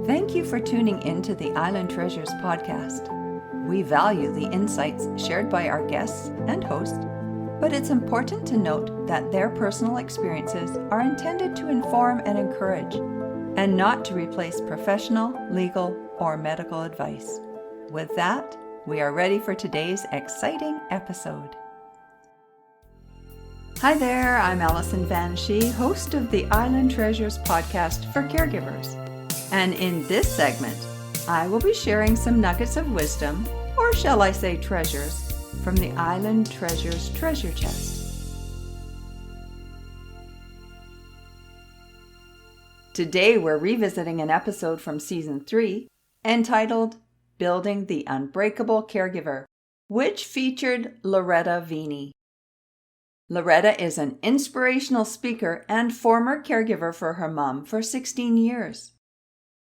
Thank you for tuning in to the Island Treasures podcast. We value the insights shared by our guests and host, but it's important to note that their personal experiences are intended to inform and encourage, and not to replace professional, legal, or medical advice. With that, we are ready for today's exciting episode. Hi there, I'm Alison Veney, host of the Island Treasures podcast for caregivers. And in this segment, I will be sharing some nuggets of wisdom, or shall I say treasures, from the Island Treasures treasure chest. Today we're revisiting an episode from Season 3 entitled Building the Unbreakable Caregiver, which featured Loretta Veney. Loretta is an inspirational speaker and former caregiver for her mom for 16 years.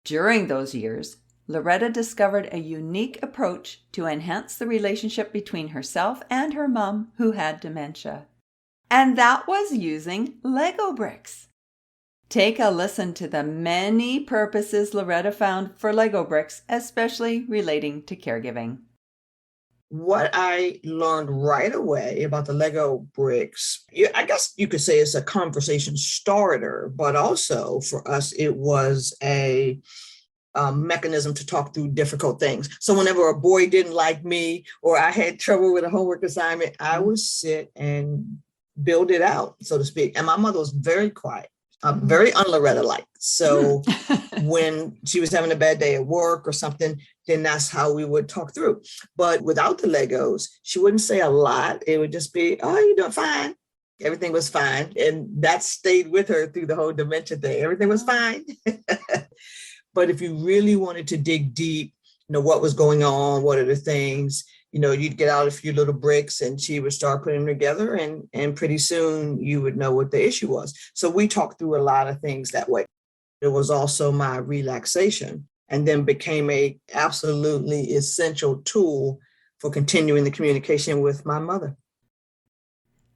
During those years, Loretta discovered a unique approach to enhance the relationship between herself and her mom, who had dementia. And that was using Lego bricks. Take a listen to the many purposes Loretta found for Lego bricks, especially relating to caregiving. What I learned right away about the Lego bricks, I guess you could say it's a conversation starter, but also for us, it was a mechanism to talk through difficult things. So whenever a boy didn't like me or I had trouble with a homework assignment, I would sit and build it out, so to speak. And my mother was very quiet, very un-Loretta-like. So when she was having a bad day at work or something, then that's how we would talk through. But without the Legos, she wouldn't say a lot. It would just be, oh, you're doing fine. Everything was fine. And that stayed with her through the whole dementia thing. Everything was fine. But if you really wanted to dig deep, what was going on, what are the things, you'd get out a few little bricks and she would start putting them together and pretty soon you would know what the issue was. So we talked through a lot of things that way. It was also my relaxation and then became a absolutely essential tool for continuing the communication with my mother.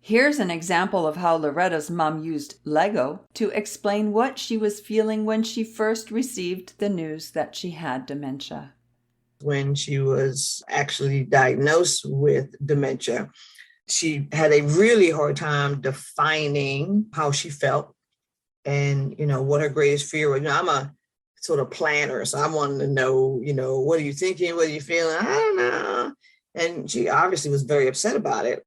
Here's an example of how Loretta's mom used Lego to explain what she was feeling when she first received the news that she had dementia. When she was actually diagnosed with dementia, she had a really hard time defining how she felt and, what her greatest fear was. I'm a sort of planner, so I wanted to know, what are you thinking? What are you feeling? I don't know. And she obviously was very upset about it.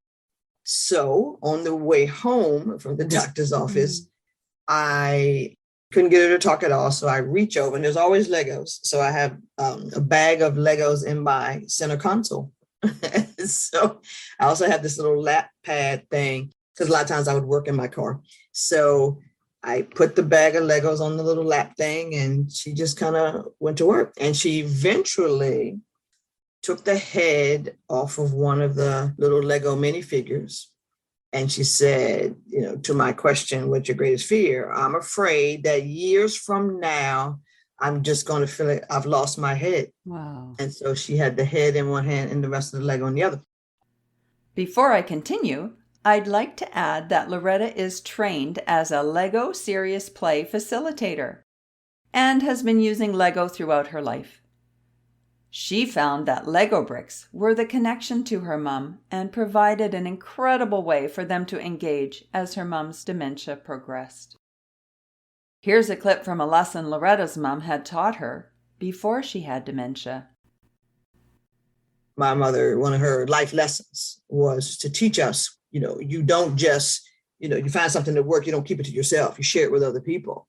So on the way home from the doctor's office, I couldn't get her to talk at all. So I reach over and there's always Legos. So I have a bag of Legos in my center console. So I also have this little lap pad thing because a lot of times I would work in my car. So I put the bag of Legos on the little lap thing and she just kind of went to work. And she eventually took the head off of one of the little Lego minifigures. And she said, to my question, what's your greatest fear? I'm afraid that years from now, I'm just going to feel like I've lost my head. Wow. And so she had the head in one hand and the rest of the Lego in the other. Before I continue, I'd like to add that Loretta is trained as a Lego Serious Play facilitator and has been using Lego throughout her life. She found that Lego bricks were the connection to her mom and provided an incredible way for them to engage as her mom's dementia progressed. Here's a clip from a lesson Loretta's mom had taught her before she had dementia. My mother, one of her life lessons was to teach us, you don't just, you find something that works, you don't keep it to yourself, you share it with other people.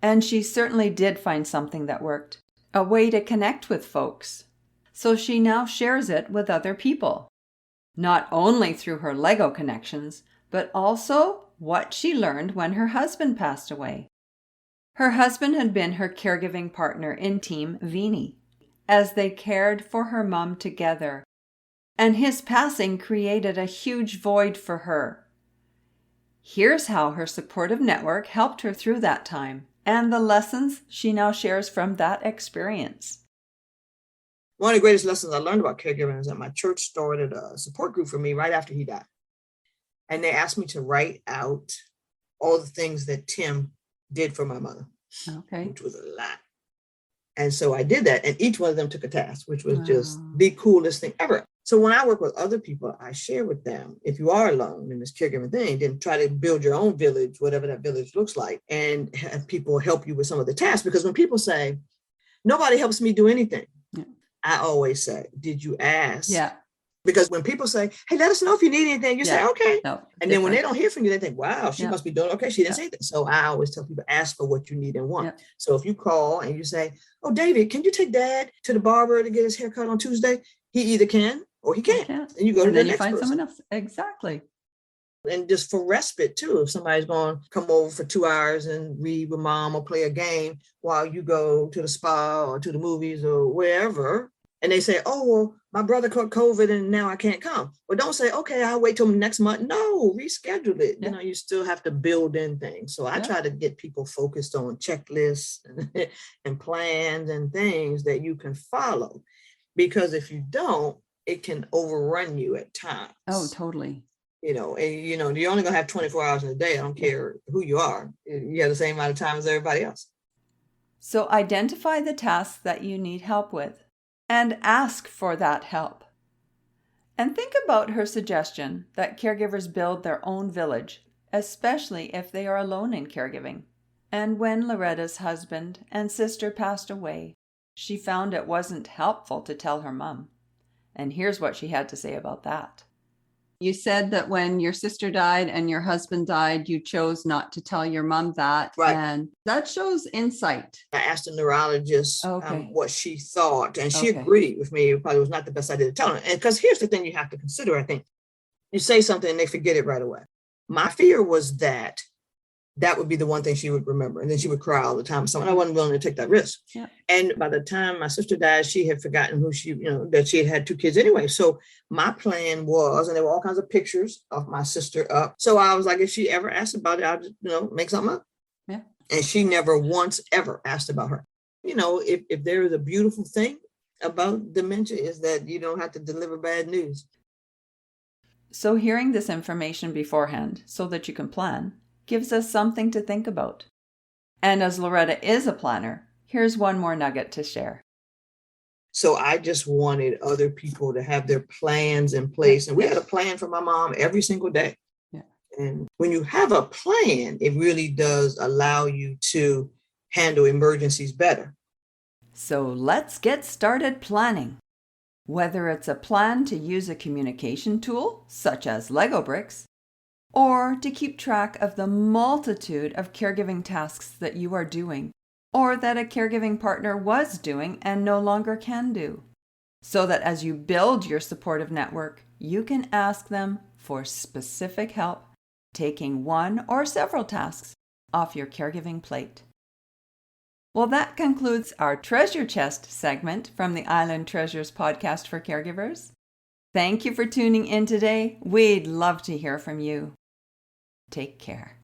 And she certainly did find something that worked. A way to connect with folks. So she now shares it with other people. Not only through her Lego connections, but also what she learned when her husband passed away. Her husband had been her caregiving partner in Team Veney, as they cared for her mom together. And his passing created a huge void for her. Here's how her supportive network helped her through that time, and the lessons she now shares from that experience. One of the greatest lessons I learned about caregiving is that my church started a support group for me right after he died. And they asked me to write out all the things that Tim did for my mother. Okay. which was a lot. And so I did that, and each one of them took a task, which was just Wow. the coolest thing ever. So when I work with other people, I share with them, if you are alone in this caregiving thing, then try to build your own village, whatever that village looks like, and have people help you with some of the tasks. Because when people say, nobody helps me do anything, Yeah. I always say, did you ask? Yeah. Because when people say, hey, let us know if you need anything, you say, okay. No, And then when they different. don't hear from you, they think, wow, she Yeah. must be doing okay. She didn't Yeah. say that. So I always tell people, ask for what you need and want. Yeah. So if you call and you say, oh, David, can you take Dad to the barber to get his haircut on Tuesday? He either can or he can't. can't. And you go to And the then you next find person. someone else. Exactly. And just for respite too, if somebody's going to come over for 2 hours and read with mom or play a game while you go to the spa or to the movies or wherever, and they say, oh, well, my brother caught COVID and now I can't come. Well, don't say, okay, I'll wait till next month. No, reschedule it. Yeah. You still have to build in things. So I Yeah. try to get people focused on checklists and plans and things that you can follow. Because if you don't, it can overrun you at times. Oh, totally. And you're only going to have 24 hours in a day. I don't care who you are. You have the same amount of time as everybody else. So identify the tasks that you need help with and ask for that help. And think about her suggestion that caregivers build their own village, especially if they are alone in caregiving. And when Loretta's husband and sister passed away, she found it wasn't helpful to tell her mom. And here's what she had to say about that. You said that when your sister died and your husband died, you chose not to tell your mom that. Right. And that shows insight. I asked the neurologist what she thought, and she agreed with me. It probably was not the best idea to tell her. And because here's the thing you have to consider, I think. You say something and they forget it right away. My fear was that would be the one thing she would remember. And then she would cry all the time. So I wasn't willing to take that risk. Yeah. And by the time my sister died, she had forgotten that she had 2 kids anyway. So my plan was, and there were all kinds of pictures of my sister up. So I was like, if she ever asked about it, I'll just, make something up. Yeah. And she never once ever asked about her. If there is a beautiful thing about dementia is that you don't have to deliver bad news. So hearing this information beforehand so that you can plan gives us something to think about. And as Loretta is a planner, here's one more nugget to share. So I just wanted other people to have their plans in place. And we had a plan for my mom every single day. Yeah. And when you have a plan, it really does allow you to handle emergencies better. So let's get started planning. Whether it's a plan to use a communication tool, such as Lego bricks, or to keep track of the multitude of caregiving tasks that you are doing, or that a caregiving partner was doing and no longer can do, so that as you build your supportive network, you can ask them for specific help, taking one or several tasks off your caregiving plate. Well, that concludes our Treasure Chest segment from the Island Treasures podcast for caregivers. Thank you for tuning in today. We'd love to hear from you. Take care.